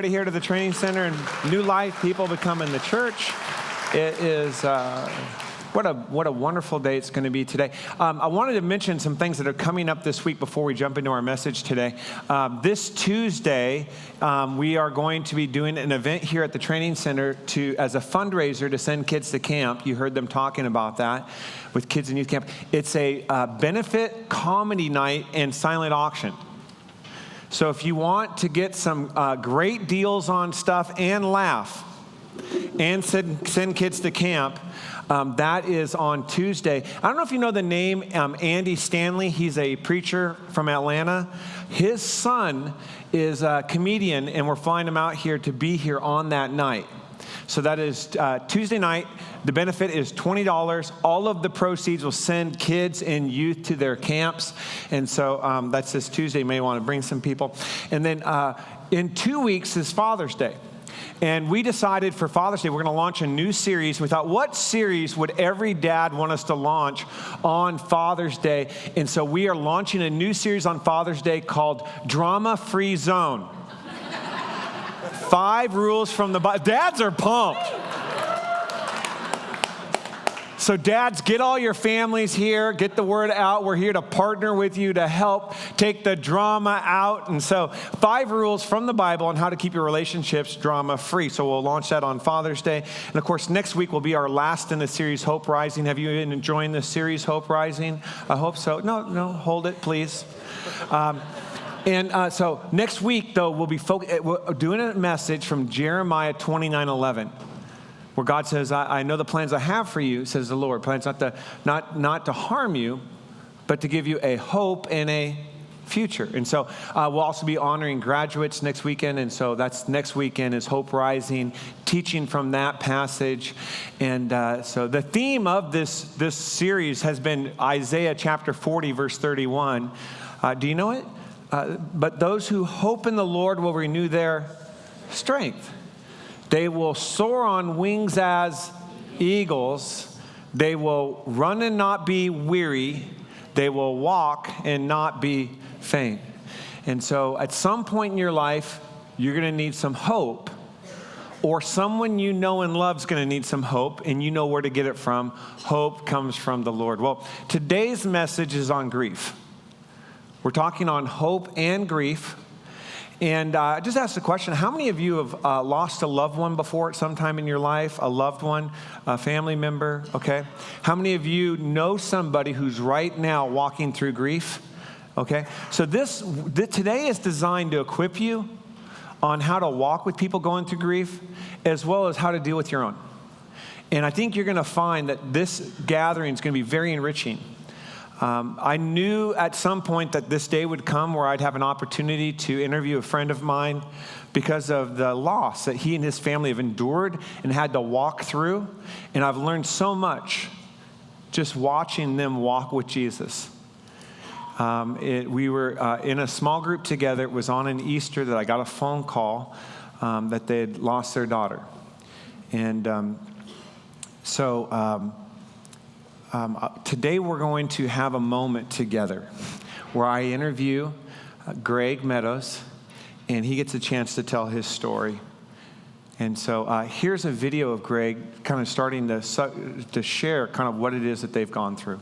Here to the training center and New Life, people becoming the church. It is what a wonderful day it's going to be today. I wanted to mention some things that are coming up this week before we jump into our message today. This Tuesday, we are going to be doing an event here at the training center as a fundraiser to send kids to camp. You heard them talking about that with kids in youth camp. It's a benefit comedy night and silent auction. So if you want to get some great deals on stuff and laugh and send kids to camp, that is on Tuesday. I don't know if you know the name Andy Stanley. He's a preacher from Atlanta. His son is a comedian, and we're flying him out here to be here on that night. So that is Tuesday night. The benefit is $20. All of the proceeds will send kids and youth to their camps. And so that's this Tuesday. You may want to bring some people. And then in 2 weeks is Father's Day. And we decided for Father's Day, we're going to launch a new series. We thought, what series would every dad want us to launch on Father's Day? And so we are launching a new series on Father's Day called Drama Free Zone. 5 rules from the Bible. Dads are pumped. So dads, get all your families here. Get the word out. We're here to partner with you to help take the drama out. And so 5 rules from the Bible on how to keep your relationships drama-free. So we'll launch that on Father's Day. And of course, next week will be our last in the series, Hope Rising. Have you been enjoying this series, Hope Rising? I hope so. No, hold it, please. So next week, though, we'll be doing a message from Jeremiah 29:11, where God says, I know the plans I have for you, says the Lord. Plans not to harm you, but to give you a hope and a future. And so we'll also be honoring graduates next weekend. And so that's next weekend is Hope Rising, teaching from that passage. And so the theme of this series has been Isaiah chapter 40, verse 31. Do you know it? But those who hope in the Lord will renew their strength. They will soar on wings as eagles. They will run and not be weary. They will walk and not be faint. And so at some point in your life, you're going to need some hope, or someone you know and love is going to need some hope, and you know where to get it from. Hope comes from the Lord. Well, today's message is on grief. We're talking on hope and grief. And I just asked the question, how many of you have lost a loved one before at some time in your life? A loved one, a family member, okay? How many of you know somebody who's right now walking through grief? Okay? So today is designed to equip you on how to walk with people going through grief, as well as how to deal with your own. And I think you're going to find that this gathering is going to be very enriching. I knew at some point that this day would come where I'd have an opportunity to interview a friend of mine because of the loss that he and his family have endured and had to walk through. And I've learned so much just watching them walk with Jesus. We were in a small group together. It was on an Easter that I got a phone call that they had lost their daughter. And today we're going to have a moment together where I interview Greg Meadows, and he gets a chance to tell his story. And so here's a video of Greg kind of starting to share kind of what it is that they've gone through.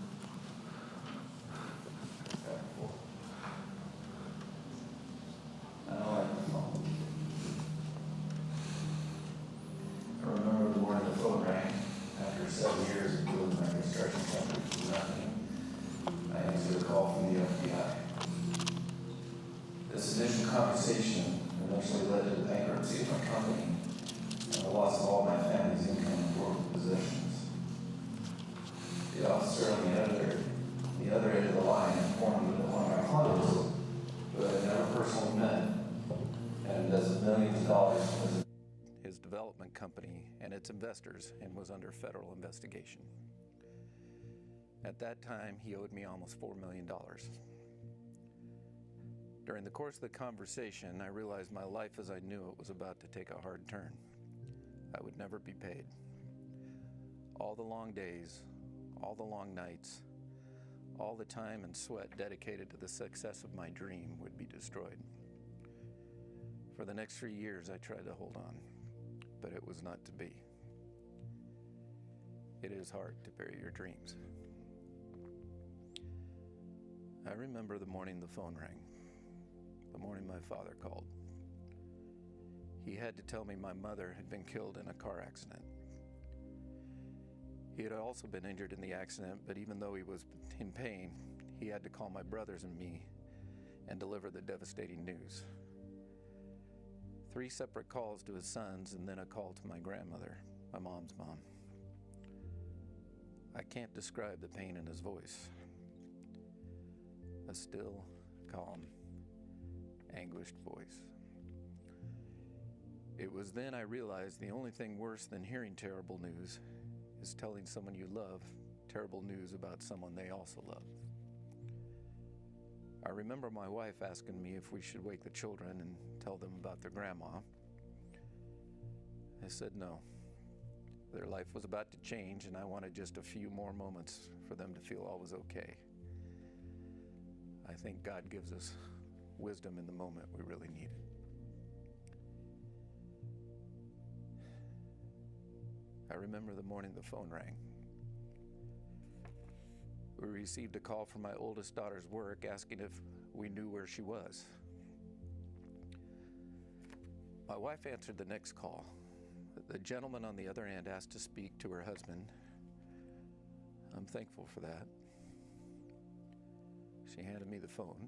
Company and its investors, and was under federal investigation. At that time, he owed me almost $4 million. During the course of the conversation, I realized my life as I knew it was about to take a hard turn. I would never be paid. All the long days, all the long nights, all the time and sweat dedicated to the success of my dream would be destroyed. For the next 3 years, I tried to hold on, but it was not to be. It is hard to bury your dreams. I remember the morning the phone rang, the morning my father called. He had to tell me my mother had been killed in a car accident. He had also been injured in the accident, but even though he was in pain, he had to call my brothers and me and deliver the devastating news. 3 separate calls to his sons, and then a call to my grandmother, my mom's mom. I can't describe the pain in his voice. A still, calm, anguished voice. It was then I realized the only thing worse than hearing terrible news is telling someone you love terrible news about someone they also love. I remember my wife asking me if we should wake the children and tell them about their grandma. I said no. Their life was about to change, and I wanted just a few more moments for them to feel all was okay. I think God gives us wisdom in the moment we really need it. I remember the morning the phone rang. We received a call from my oldest daughter's work asking if we knew where she was. My wife answered the next call. The gentleman on the other end asked to speak to her husband. I'm thankful for that. She handed me the phone.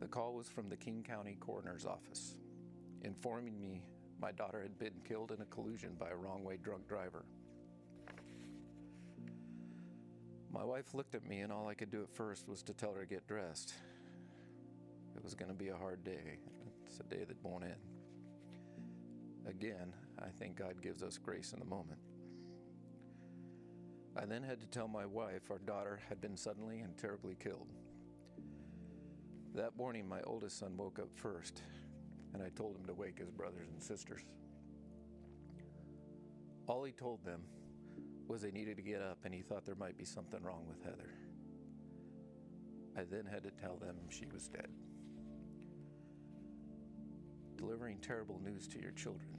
The call was from the King County Coroner's Office, informing me my daughter had been killed in a collision by a wrong-way drunk driver. My wife looked at me, and all I could do at first was to tell her to get dressed. It was going to be a hard day. It's a day that won't end. Again, I think God gives us grace in the moment. I then had to tell my wife our daughter had been suddenly and terribly killed. That morning, my oldest son woke up first, and I told him to wake his brothers and sisters. All he told them was they needed to get up, and he thought there might be something wrong with Heather. I then had to tell them she was dead. Delivering terrible news to your children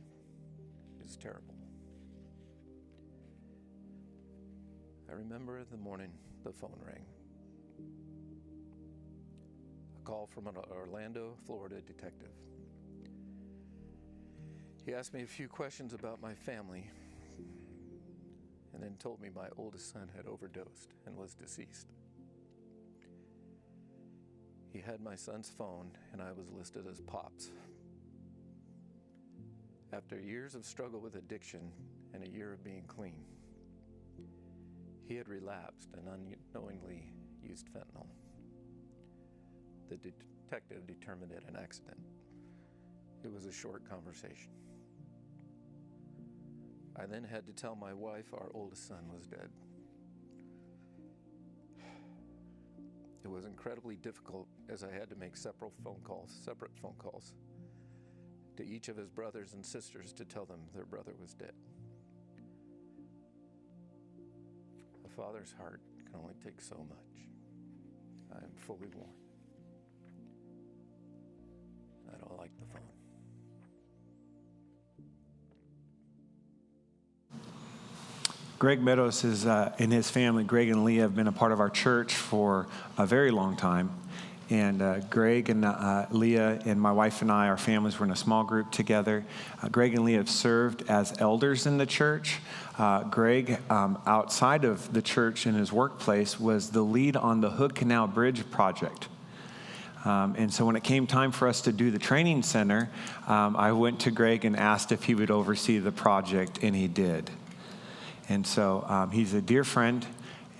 is terrible. I remember the morning the phone rang. A call from an Orlando, Florida detective. He asked me a few questions about my family and then told me my oldest son had overdosed and was deceased. He had my son's phone, and I was listed as Pops. After years of struggle with addiction and a year of being clean, he had relapsed and unknowingly used fentanyl. The detective determined it an accident. It was a short conversation. I then had to tell my wife our oldest son was dead. It was incredibly difficult as I had to make separate phone calls to each of his brothers and sisters to tell them their brother was dead. A father's heart can only take so much. I am fully warned. I don't like the phone. Greg Meadows is, and his family, Greg and Leah, have been a part of our church for a very long time. And Greg and Leah and my wife and I, our families were in a small group together. Greg and Leah have served as elders in the church. Greg, outside of the church in his workplace, was the lead on the Hood Canal Bridge project. And so when it came time for us to do the training center, I went to Greg and asked if he would oversee the project, and he did. And so he's a dear friend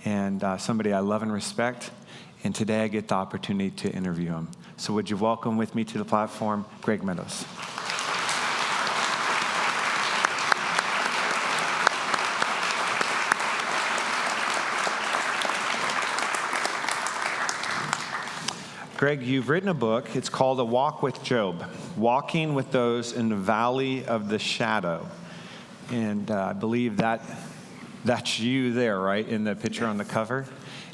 and somebody I love and respect. And today I get the opportunity to interview him. So would you welcome with me to the platform, Greg Meadows. Greg, you've written a book. It's called A Walk with Job, Walking with Those in the Valley of the Shadow. And I believe that's you there, right, in the picture on the cover.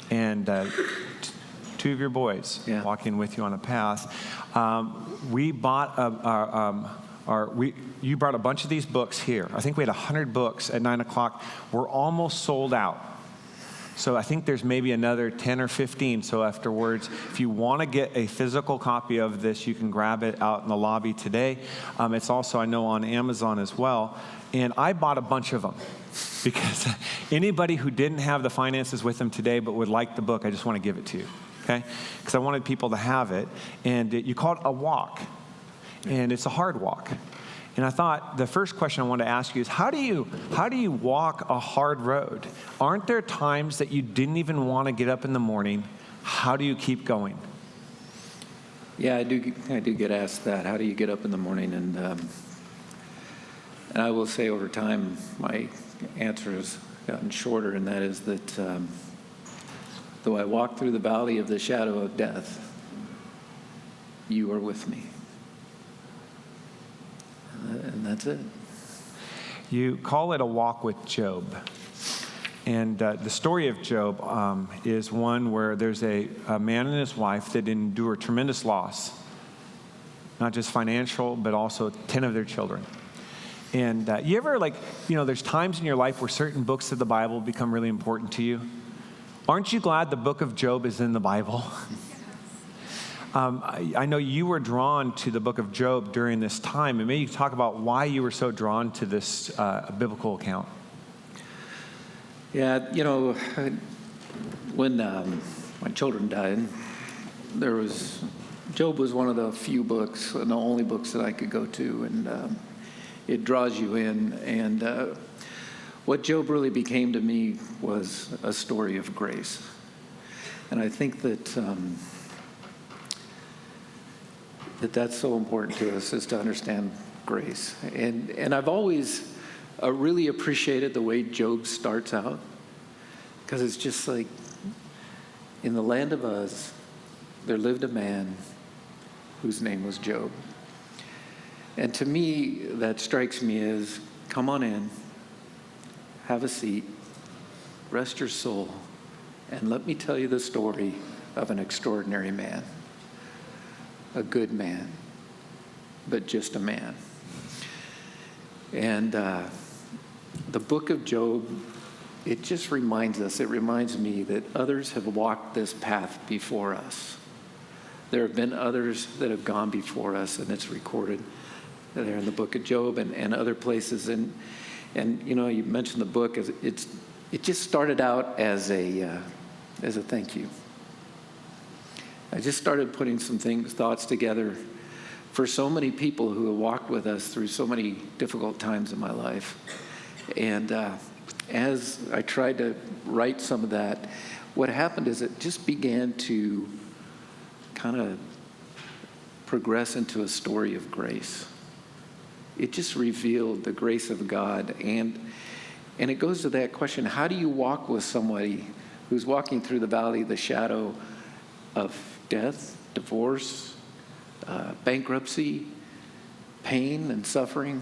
And two of your boys walking with you on a path. We bought you brought a bunch of these books here. I think we had 100 books at 9 o'clock. We're almost sold out. So I think there's maybe another 10 or 15. So afterwards, if you want to get a physical copy of this, you can grab it out in the lobby today. It's also, I know, on Amazon as well. And I bought a bunch of them because anybody who didn't have the finances with them today but would like the book, I just want to give it to you, okay? Because I wanted people to have it. And you call it a walk. And it's a hard walk. And I thought the first question I wanted to ask you is, how do you walk a hard road? Aren't there times that you didn't even want to get up in the morning? How do you keep going? Yeah, I do get asked that. How do you get up in the morning? And I will say over time, my answer has gotten shorter, and that is that though I walk through the valley of the shadow of death, you are with me. And that's it. You call it a walk with Job. And the story of Job is one where there's a man and his wife that endure tremendous loss, not just financial, but also 10 of their children. And you ever, there's times in your life where certain books of the Bible become really important to you? Aren't you glad the book of Job is in the Bible? I know you were drawn to the book of Job during this time, and maybe you can talk about why you were so drawn to this biblical account. Yeah, when my children died, Job was one of the few books, and the only books that I could go to, and it draws you in. And what Job really became to me was a story of grace. And I think that's so important to us, is to understand grace. And I've always really appreciated the way Job starts out, because it's just like, in the land of Uz, there lived a man whose name was Job. And to me, that strikes me as, come on in, have a seat, rest your soul, and let me tell you the story of an extraordinary man. A good man, but just a man. And the book of Job, it just reminds me that others have walked this path before us. There have been others that have gone before us, and it's recorded there in the book of Job and other places. And you mentioned the book, it just started out as a thank you. I just started putting some thoughts together for so many people who have walked with us through so many difficult times in my life. And as I tried to write some of that, what happened is it just began to kind of progress into a story of grace. It just revealed the grace of God. And it goes to that question, how do you walk with somebody who's walking through the valley of the shadow of death, divorce, bankruptcy, pain and suffering?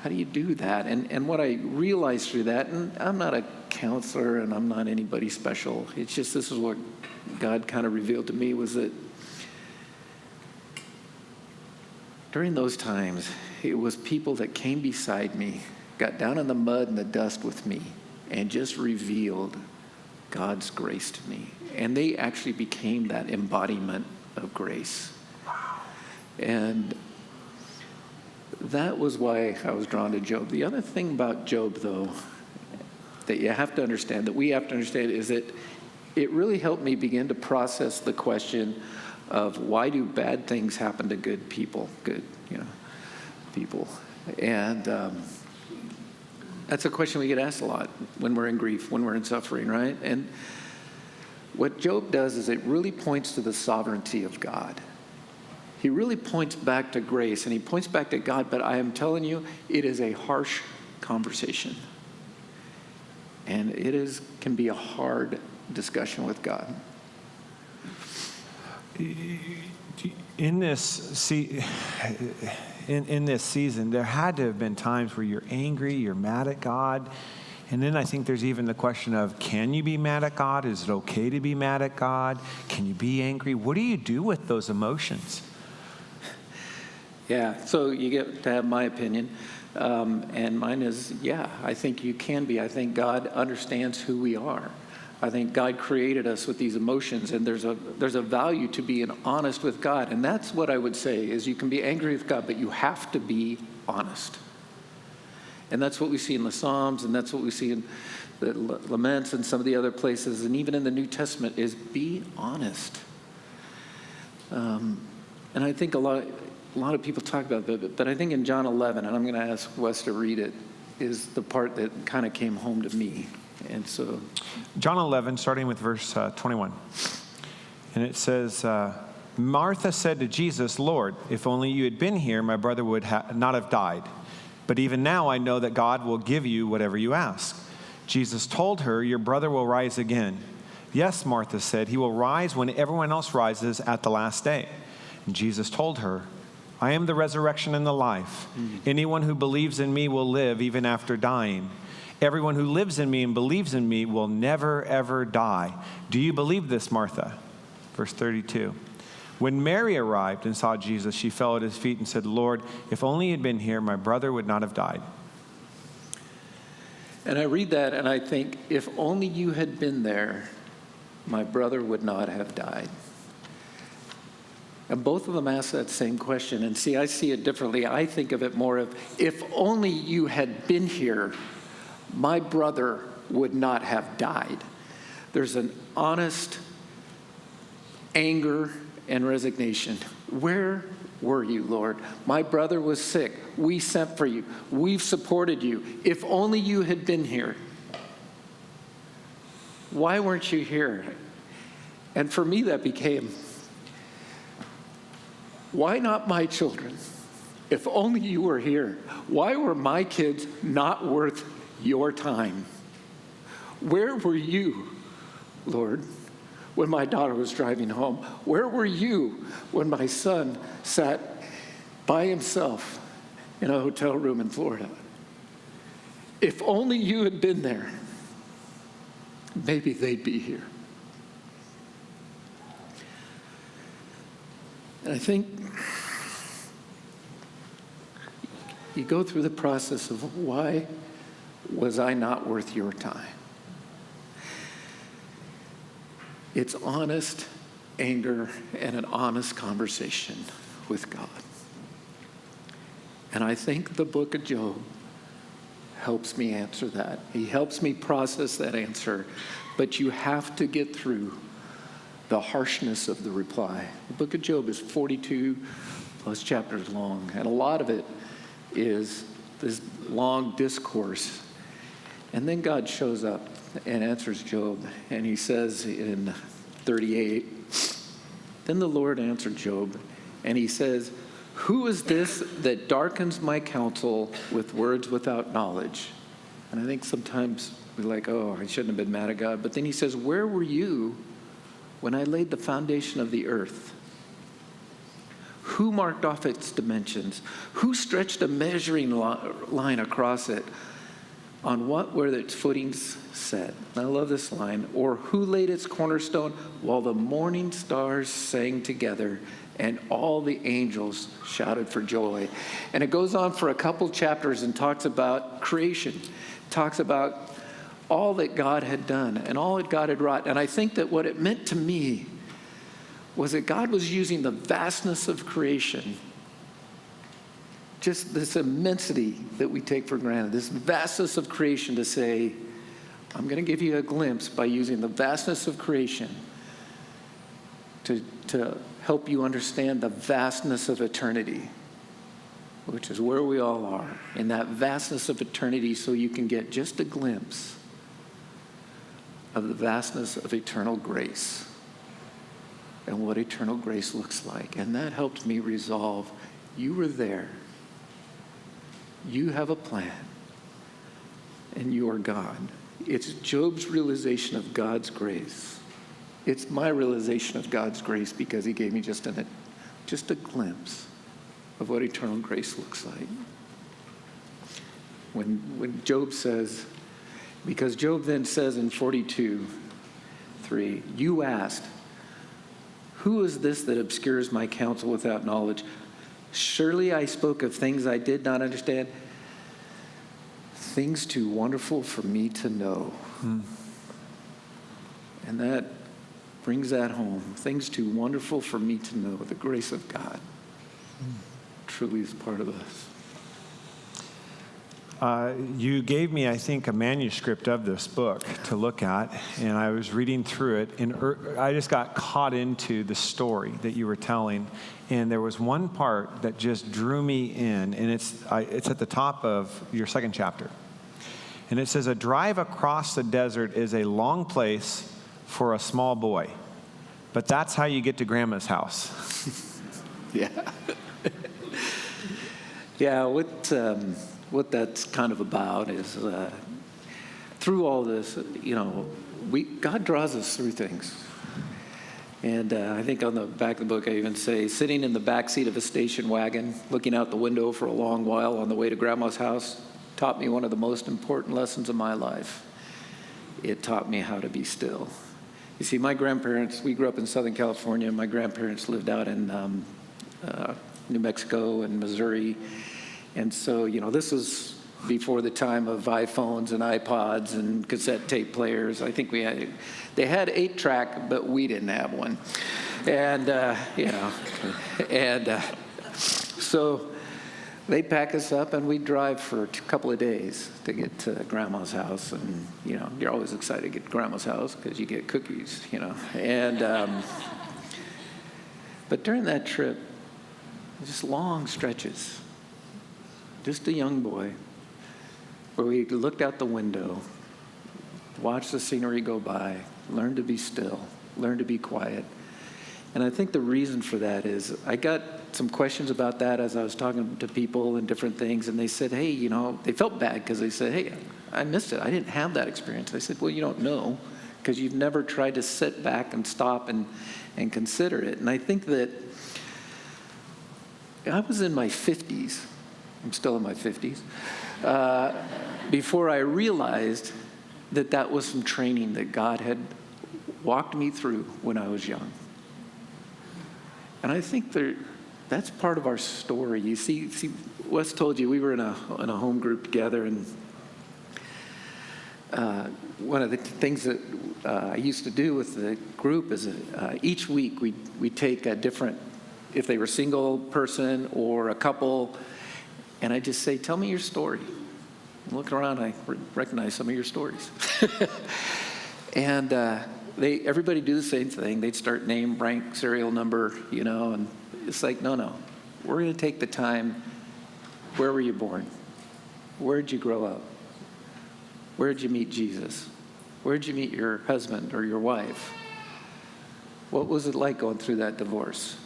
How do you do that? And what I realized through that, and I'm not a counselor and I'm not anybody special, it's just this is what God kind of revealed to me, was that during those times, it was people that came beside me, got down in the mud and the dust with me, and just revealed God's grace to me. And they actually became that embodiment of grace. And that was why I was drawn to Job. The other thing about Job, though, that you have to understand, that we have to understand, is that it really helped me begin to process the question of, why do bad things happen to good people? People. And that's a question we get asked a lot when we're in grief, when we're in suffering, right? And what Job does is it really points to the sovereignty of God. He really points back to grace, and he points back to God, but I am telling you, it is a harsh conversation. And it can be a hard discussion with God. In this season, there had to have been times where you're angry, you're mad at God, And then I think there's even the question of, can you be mad at God? Is it okay to be mad at God? Can you be angry? What do you do with those emotions? Yeah, so you get to have my opinion. And mine is, yeah, I think you can be. I think God understands who we are. I think God created us with these emotions, and there's a value to being honest with God. And that's what I would say, is you can be angry with God, but you have to be honest. And that's what we see in the Psalms, and that's what we see in the Laments and some of the other places, and even in the New Testament, is be honest. And I think a lot of people talk about that, but I think in John 11, and I'm going to ask Wes to read it, is the part that kind of came home to me. And so, John 11, starting with verse 21. And it says, Martha said to Jesus, Lord, if only you had been here, my brother would not have died. But even now I know that God will give you whatever you ask. Jesus told her, your brother will rise again. Yes, Martha said, he will rise when everyone else rises at the last day. And Jesus told her, I am the resurrection and the life. Anyone who believes in me will live even after dying. Everyone who lives in me and believes in me will never, ever die. Do you believe this, Martha? Verse 32. When Mary arrived and saw Jesus, she fell at his feet and said, Lord, if only you had been here, my brother would not have died. And I read that and I think, if only you had been there, my brother would not have died. And both of them ask that same question. And see, I see it differently. I think of it more of, if only you had been here, my brother would not have died. There's an honest anger and resignation. Where were you, Lord? My brother was sick. We sent for you. We've supported you. If only you had been here. Why weren't you here? And for me, that became, why not my children? If only you were here. Why were my kids not worth your time? Where were you, Lord, when my daughter was driving home? Where were you when my son sat by himself in a hotel room in Florida? If only you had been there, maybe they'd be here. And I think you go through the process of, why was I not worth your time? It's honest anger and an honest conversation with God. And I think the book of Job helps me answer that. He helps me process that answer. But you have to get through the harshness of the reply. The book of Job is 42 plus chapters long, and a lot of it is this long discourse. And then God shows up and answers Job, and he says in 38, then the Lord answered Job, and he says, who is this that darkens my counsel with words without knowledge? And I think sometimes we're like, oh, I shouldn't have been mad at God. But then he says, where were you when I laid the foundation of the earth? Who marked off its dimensions? Who stretched a measuring line across it? On what were its footings set? And I love this line. Or who laid its cornerstone while the morning stars sang together and all the angels shouted for joy? And it goes on for a couple chapters and talks about creation, talks about all that God had done and all that God had wrought. And I think that what it meant to me was that God was using the vastness of creation, just this immensity that we take for granted, this vastness of creation, to say, I'm going to give you a glimpse by using the vastness of creation to help you understand the vastness of eternity, which is where we all are, in that vastness of eternity, so you can get just a glimpse of the vastness of eternal grace and what eternal grace looks like. And that helped me resolve, you were there. You have a plan, and you are God. It's Job's realization of God's grace. It's my realization of God's grace because he gave me just a glimpse of what eternal grace looks like. When Job says, Because Job then says in 42:3, you asked, who is this that obscures my counsel without knowledge? Surely I spoke of things I did not understand, things too wonderful for me to know. And that brings that home. Things too wonderful for me to know. The grace of God truly is part of us. You gave me, I think, a manuscript of this book to look at, and I was reading through it, and I just got caught into the story that you were telling, and there was one part that just drew me in, and it's at the top of your second chapter. And it says, a drive across the desert is a long place for a small boy, but that's how you get to Grandma's house. Yeah. Yeah, what that's kind of about is through all this, God draws us through things. And I think on the back of the book I even say, sitting in the back seat of a station wagon, looking out the window for a long while on the way to Grandma's house, taught me one of the most important lessons of my life. It taught me how to be still. You see, my grandparents, we grew up in Southern California. My grandparents lived out in New Mexico and Missouri. And so, this was before the time of iPhones and iPods and cassette tape players. I think they had 8-track, but we didn't have one. And, so they'd pack us up and we'd drive for a couple of days to get to Grandma's house. And, you're always excited to get to Grandma's house because you get cookies, And, but during that trip, just long stretches, just a young boy, where we looked out the window, watched the scenery go by, learned to be still, learned to be quiet. And I think the reason for that is I got some questions about that as I was talking to people and different things, and they said, hey, they felt bad because they said, hey, I missed it. I didn't have that experience. I said, well, you don't know because you've never tried to sit back and stop and consider it. And I think that I was in my 50s. I'm still in my 50s. Before I realized that was some training that God had walked me through when I was young. And I think that's part of our story. You see, Wes told you we were in a home group together, and one of the things that I used to do with the group is each week we take a different, if they were single person or a couple, and I just say, tell me your story. I'm looking around, I recognize some of your stories. And everybody do the same thing. They'd start name, rank, serial number, and it's like, no. We're going to take the time. Where were you born? Where did you grow up? Where did you meet Jesus? Where did you meet your husband or your wife? What was it like going through that divorce?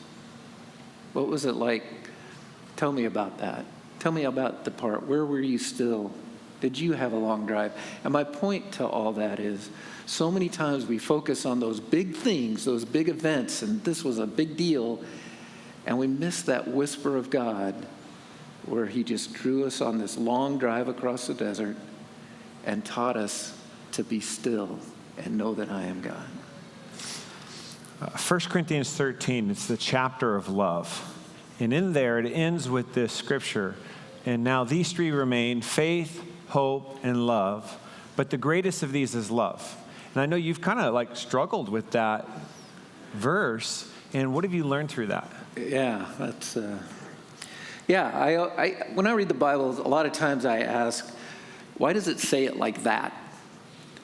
What was it like? Tell me about that. Tell me about the part. Where were you still? Did you have a long drive? And my point to all that is, so many times we focus on those big things, those big events, and this was a big deal, and we miss that whisper of God where he just drew us on this long drive across the desert and taught us to be still and know that I am God. 1 Corinthians 13, it's the chapter of love. And in there, it ends with this scripture. And now these three remain, faith, hope, and love. But the greatest of these is love. And I know you've kind of struggled with that verse. And what have you learned through that? Yeah, that's, I when I read the Bible, a lot of times I ask, why does it say it like that?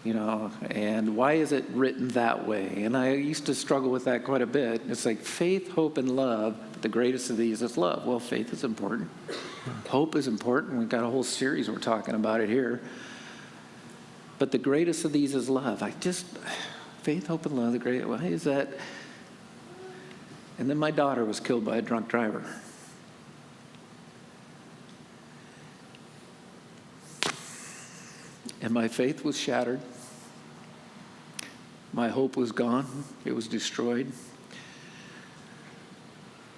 And why is it written that way? And I used to struggle with that quite a bit. It's like faith, hope, and love, but the greatest of these is love. Well, faith is important. Hope is important. We've got a whole series we're talking about it here. But the greatest of these is love. Faith, hope, and love, why is that? And then my daughter was killed by a drunk driver. And my faith was shattered. My hope was gone. It was destroyed.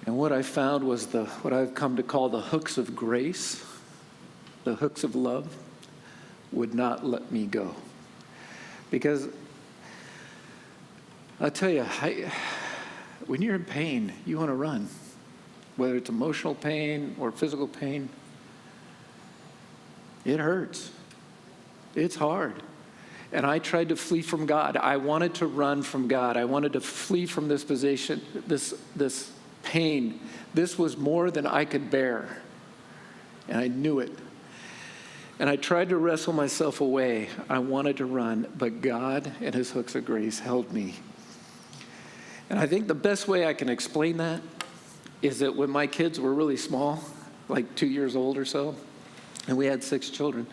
And what I found was what I've come to call the hooks of grace, the hooks of love, would not let me go. Because I'll tell you, when you're in pain, you want to run. Whether it's emotional pain or physical pain, it hurts. It's hard. And I tried to flee from God. I wanted to run from God. I wanted to flee from this position, this pain. This was more than I could bear. And I knew it. And I tried to wrestle myself away. I wanted to run, but God and his hooks of grace held me. And I think the best way I can explain that is that when my kids were really small, like 2 years old or so, and we had 6 children,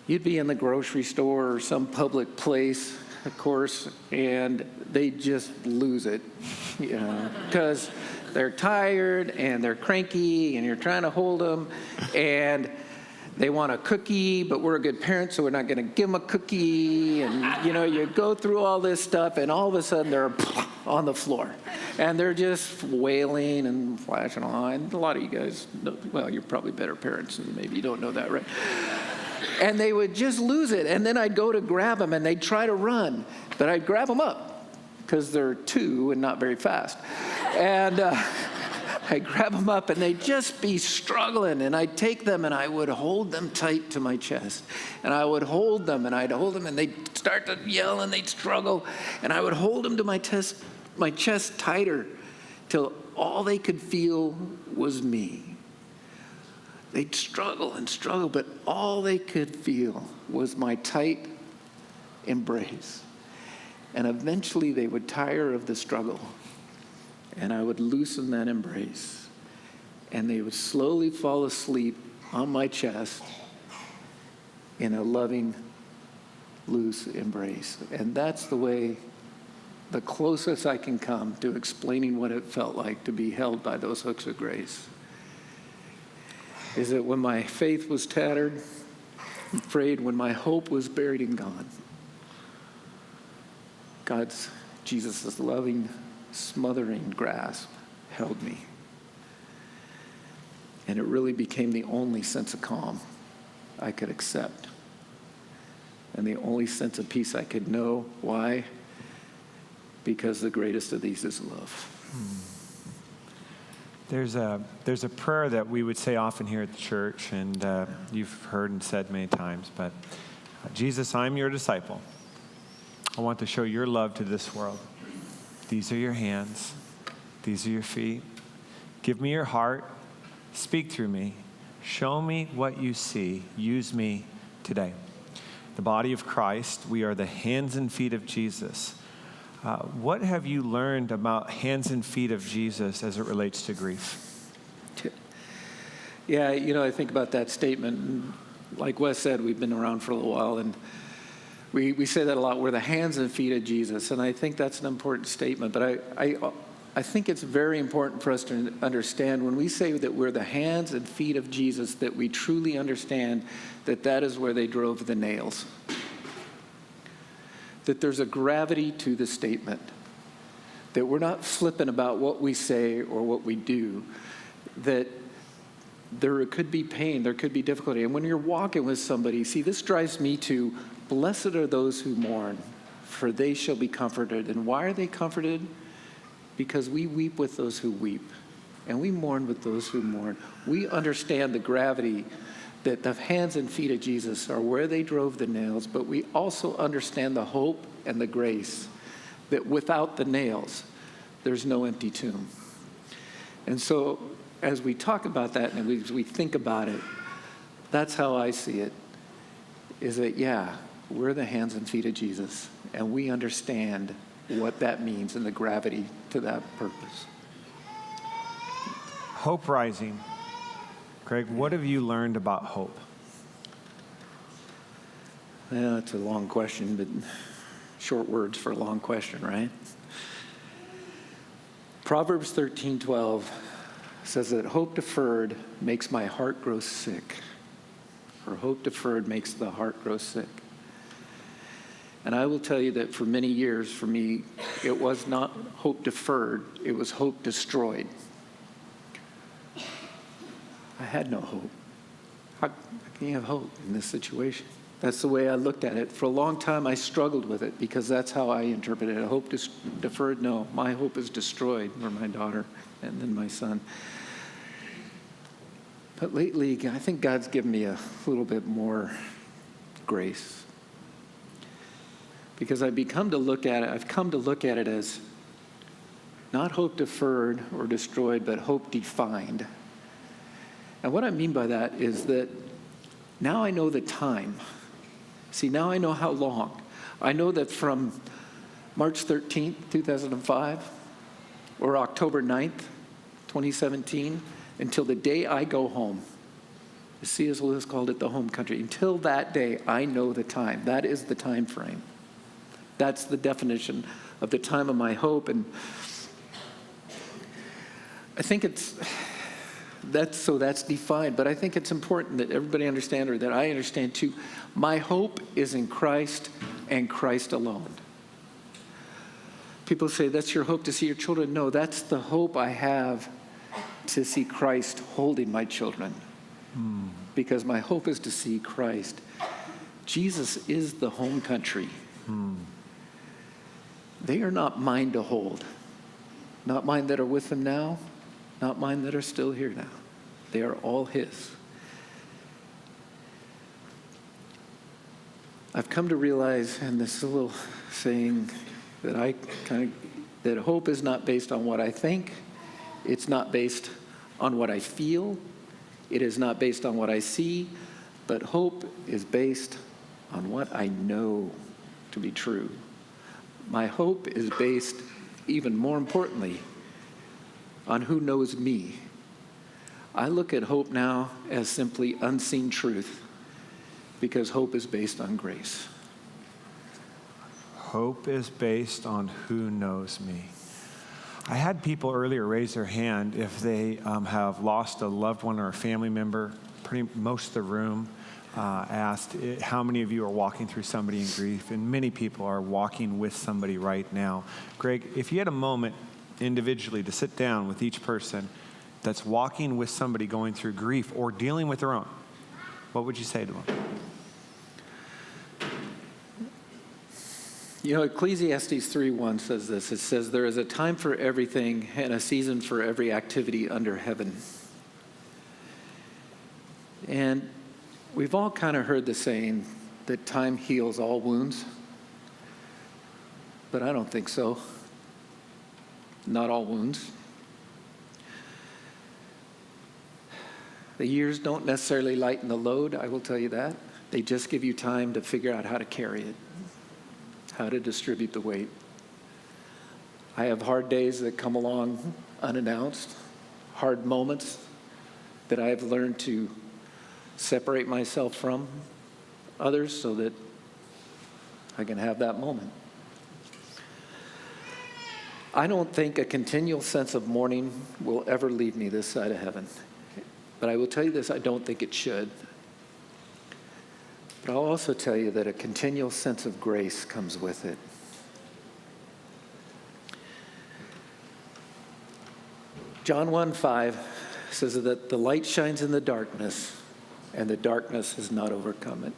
you'd be in the grocery store or some public place, of course, and they just lose it, because they're tired and they're cranky and you're trying to hold them and they want a cookie, but we're a good parent, so we're not going to give them a cookie. And, you go through all this stuff and all of a sudden they're on the floor and they're just wailing and flashing on. And a lot of you guys know, well, you're probably better parents and maybe you don't know that, right? And they would just lose it. And then I'd go to grab them and they'd try to run, but I'd grab them up because they're 2 and not very fast. And I'd grab them up and they'd just be struggling. And I'd take them and I would hold them tight to my chest. And I would hold them and I'd hold them and they'd start to yell and they'd struggle. And I would hold them to my chest tighter till all they could feel was me. They'd struggle and struggle, but all they could feel was my tight embrace. And eventually they would tire of the struggle. And I would loosen that embrace. And they would slowly fall asleep on my chest in a loving, loose embrace. And that's the closest I can come to explaining what it felt like to be held by those hooks of grace. Is that when my faith was tattered, afraid, when my hope was buried in God, Jesus' loving, smothering grasp held me. And it really became the only sense of calm I could accept. And the only sense of peace I could know. Why? Because the greatest of these is love. There's a prayer that we would say often here at the church, and you've heard and said many times, but Jesus, I'm your disciple. I want to show your love to this world. These are your hands. These are your feet. Give me your heart. Speak through me. Show me what you see. Use me today. The body of Christ, we are the hands and feet of Jesus. What have you learned about hands and feet of Jesus as it relates to grief? Yeah, I think about that statement. Like Wes said, we've been around for a little while, and we say that a lot. We're the hands and feet of Jesus, and I think that's an important statement. But I think it's very important for us to understand when we say that we're the hands and feet of Jesus, that we truly understand that is where they drove the nails. That there's a gravity to the statement, that we're not flippant about what we say or what we do, that there could be pain, there could be difficulty. And when you're walking with somebody, see, this drives me to, blessed are those who mourn, for they shall be comforted. And why are they comforted? Because we weep with those who weep, and we mourn with those who mourn. We understand the gravity that the hands and feet of Jesus are where they drove the nails, but we also understand the hope and the grace that without the nails, there's no empty tomb. And so as we talk about that and as we think about it, that's how I see it, is that, we're the hands and feet of Jesus, and we understand what that means and the gravity to that purpose. Hope rising. Craig, what have you learned about hope? Well, it's a long question, but short words for a long question, right? Proverbs 13:12 says that hope deferred makes my heart grow sick. For hope deferred makes the heart grow sick. And I will tell you that for many years, for me, it was not hope deferred, it was hope destroyed. I had no hope. How can you have hope in this situation? That's the way I looked at it. For a long time, I struggled with it because that's how I interpreted it. Hope deferred, no. My hope is destroyed, or my daughter, and then my son. But lately, I think God's given me a little bit more grace. Because I've come to look at it as not hope deferred or destroyed, but hope defined. And what I mean by that is that now I know the time. See, now I know how long. I know that from March 13th, 2005, or October 9th, 2017, until the day I go home. C.S. Lewis called it the home country. Until that day, I know the time. That is the time frame. That's the definition of the time of my hope. And I think that's defined. But I think it's important that everybody understand, or that I understand too, my hope is in Christ and Christ alone. People say, that's your hope to see your children. No, that's the hope I have to see Christ holding my children. Because my hope is to see Christ. Jesus is the home country. They are not mine to hold. Not mine that are with him now, not mine that are still here now. They are all his. I've come to realize, and this is a little saying that that hope is not based on what I think. It's not based on what I feel. It is not based on what I see. But hope is based on what I know to be true. My hope is based, even more importantly, on who knows me. I look at hope now as simply unseen truth, because hope is based on grace. Hope is based on who knows me. I had people earlier raise their hand if they have lost a loved one or a family member. Most of the room asked how many of you are walking through somebody in grief, and many people are walking with somebody right now. Greg, if you had a moment individually to sit down with each person that's walking with somebody going through grief or dealing with their own, what would you say to them? You know, Ecclesiastes 3:1 says this. It says, there is a time for everything and a season for every activity under heaven. And we've all kind of heard the saying that time heals all wounds. But I don't think so. Not all wounds. The years don't necessarily lighten the load, I will tell you that. They just give you time to figure out how to carry it, how to distribute the weight. I have hard days that come along unannounced, hard moments that I have learned to separate myself from others so that I can have that moment. I don't think a continual sense of mourning will ever leave me this side of heaven. But I will tell you this, I don't think it should. But I'll also tell you that a continual sense of grace comes with it. John 1:5 says that the light shines in the darkness, and the darkness has not overcome it.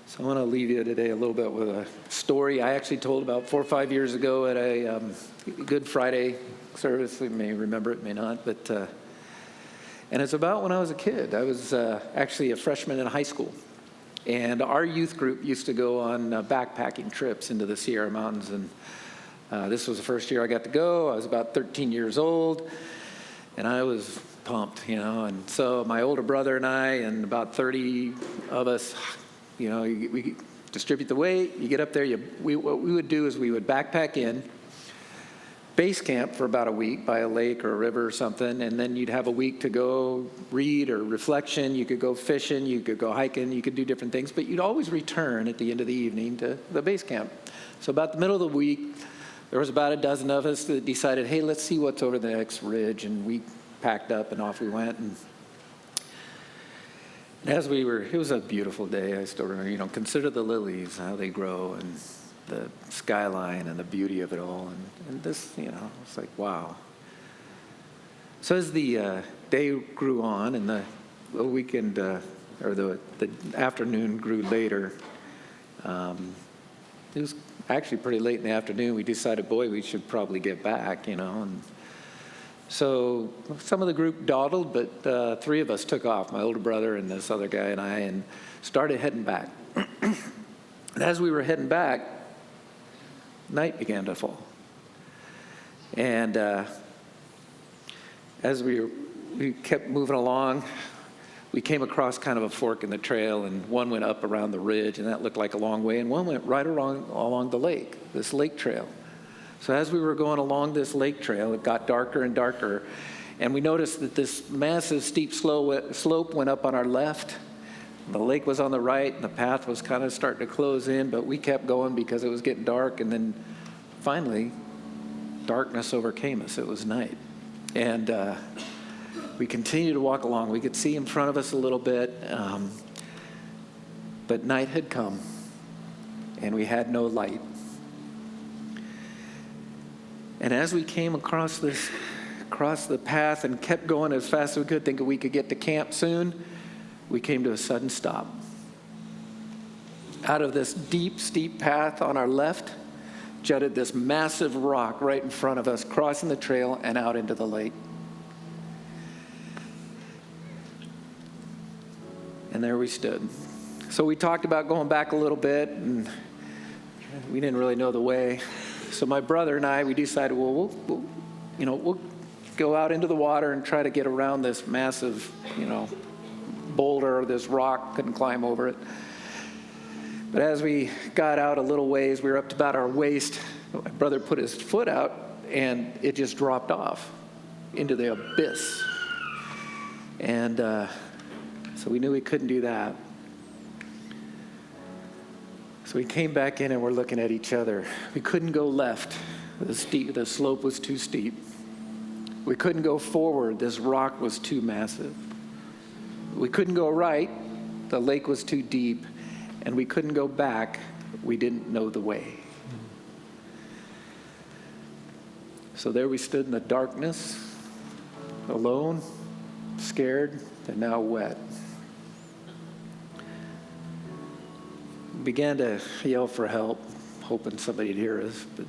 So I want to leave you today a little bit with a story I actually told about 4 or 5 years ago at a Good Friday service. You may remember it, may not, but and it's about when I was a kid. I was actually a freshman in high school. And our youth group used to go on backpacking trips into the Sierra Mountains. And this was the first year I got to go. I was about 13 years old. And I was pumped, you know. And so my older brother and I and about 30 of us, you know, we distribute the weight. You get up there. What we would do is we would backpack in, base camp for about a week by a lake or a river or something, and then you'd have a week to go read or reflection. You could go fishing, you could go hiking, you could do different things, but you'd always return at the end of the evening to the base camp. So about the middle of the week, there was about a dozen of us that decided, hey, let's see what's over the next ridge, and we packed up and off we went. And as we were, it was a beautiful day. I still remember, you know, consider the lilies, how they grow, and the skyline and the beauty of it all. And this, you know, it's like, wow. So as the day grew on and the weekend, or the afternoon grew later. It was actually pretty late in the afternoon. We decided, boy, we should probably get back, And so some of the group dawdled, but 3 of us took off, my older brother and this other guy and I, and started heading back. And as we were heading back, night began to fall. And as we kept moving along, we came across kind of a fork in the trail, and one went up around the ridge, and that looked like a long way, and one went right along the lake, this lake trail. So as we were going along this lake trail, it got darker and darker, and we noticed that this massive steep slope went up on our left. The lake was on the right, and the path was kind of starting to close in, but we kept going because it was getting dark, and then finally, darkness overcame us. It was night. And we continued to walk along. We could see in front of us a little bit, but night had come, and we had no light. And as we came across the path and kept going as fast as we could, thinking we could get to camp soon, we came to a sudden stop. Out of this deep, steep path on our left jutted this massive rock right in front of us, crossing the trail and out into the lake. And there we stood. So we talked about going back a little bit, and we didn't really know the way. So my brother and I, we decided, well, we'll go out into the water and try to get around this massive, boulder or this rock. Couldn't climb over it. But as we got out a little ways, we were up to about our waist. My brother put his foot out, and it just dropped off into the abyss. And so we knew we couldn't do that. So we came back in, and we're looking at each other. We couldn't go left. The slope was too steep. We couldn't go forward. This rock was too massive. We couldn't go right. The lake was too deep. And we couldn't go back. We didn't know the way. So there we stood in the darkness, alone, scared, and now wet. We began to yell for help, hoping somebody'd hear us. But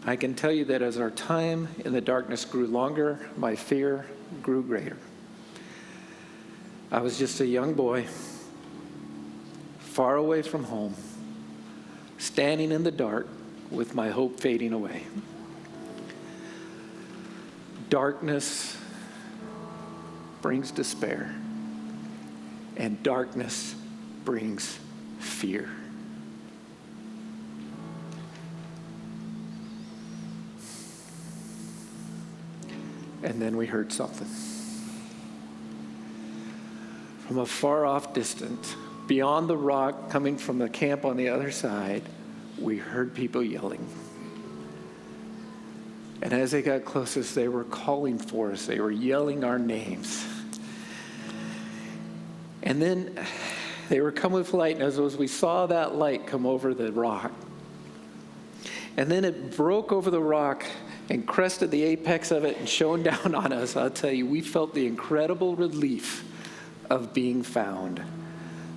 I can tell you that as our time in the darkness grew longer, my fear grew greater. I was just a young boy, far away from home, standing in the dark with my hope fading away. Darkness brings despair, and darkness brings fear. And then we heard something. From a far off distance, beyond the rock, coming from the camp on the other side, we heard people yelling. And as they got closest, they were calling for us. They were yelling our names. And then they were coming with light, and as we saw that light come over the rock, and then it broke over the rock and crested the apex of it and shone down on us, I'll tell you, we felt the incredible relief of being found.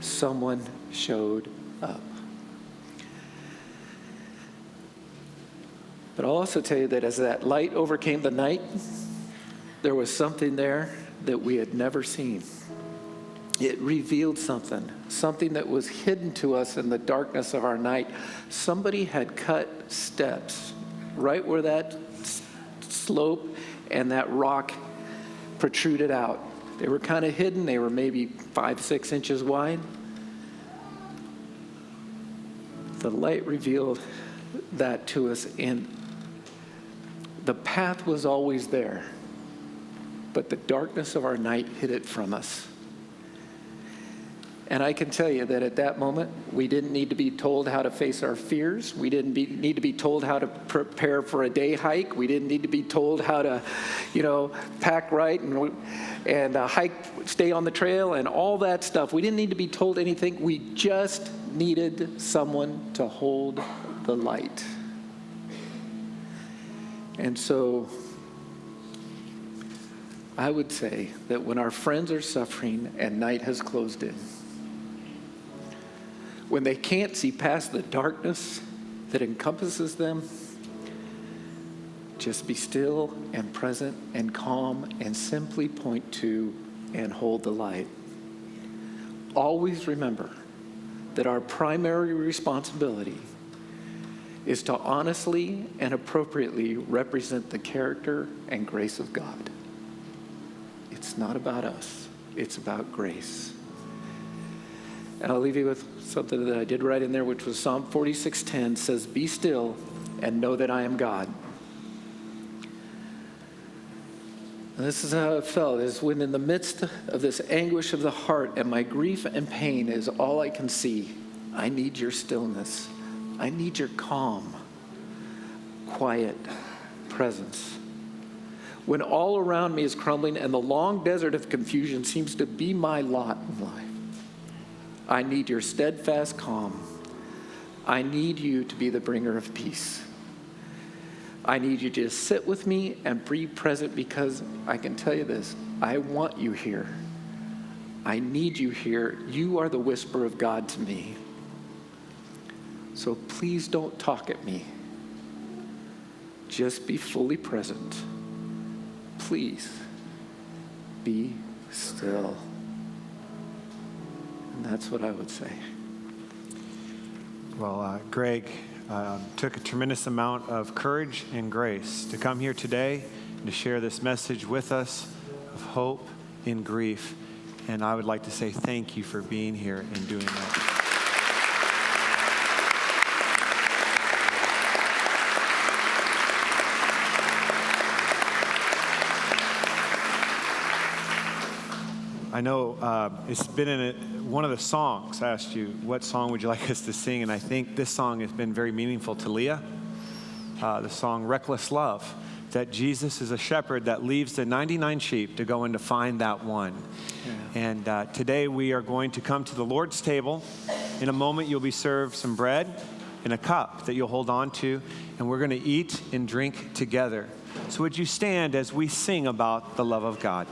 Someone showed up. But I'll also tell you that as that light overcame the night, there was something there that we had never seen. It revealed something that was hidden to us in the darkness of our night. Somebody had cut steps right where that slope and that rock protruded out. They were kind of hidden. They were maybe 5-6 inches wide. The light revealed that to us, and the path was always there, but the darkness of our night hid it from us. And I can tell you that at that moment, we didn't need to be told how to face our fears. We didn't need to be told how to prepare for a day hike. We didn't need to be told how to, pack right and hike, stay on the trail and all that stuff. We didn't need to be told anything. We just needed someone to hold the light. And so I would say that when our friends are suffering and night has closed in, when they can't see past the darkness that encompasses them, just be still and present and calm and simply point to and hold the light. Always remember that our primary responsibility is to honestly and appropriately represent the character and grace of God. It's not about us. It's about grace. And I'll leave you with something that I did write in there, which was Psalm 46:10 says, "Be still and know that I am God." And this is how it felt, is when in the midst of this anguish of the heart and my grief and pain is all I can see, I need your stillness. I need your calm, quiet presence. When all around me is crumbling and the long desert of confusion seems to be my lot in life, I need your steadfast calm. I need you to be the bringer of peace. I need you to just sit with me and be present, because I can tell you this, I want you here. I need you here. You are the whisper of God to me. So please don't talk at me. Just be fully present. Please be still. And that's what I would say. Well, Greg took a tremendous amount of courage and grace to come here today and to share this message with us of hope in grief. And I would like to say thank you for being here and doing that. I know it's been in one of the songs. I asked you, what song would you like us to sing? And I think this song has been very meaningful to Leah. The song Reckless Love, that Jesus is a shepherd that leaves the 99 sheep to go and to find that one. Yeah. And today we are going to come to the Lord's table. In a moment you'll be served some bread in a cup that you'll hold on to, and we're going to eat and drink together. So would you stand as we sing about the love of God?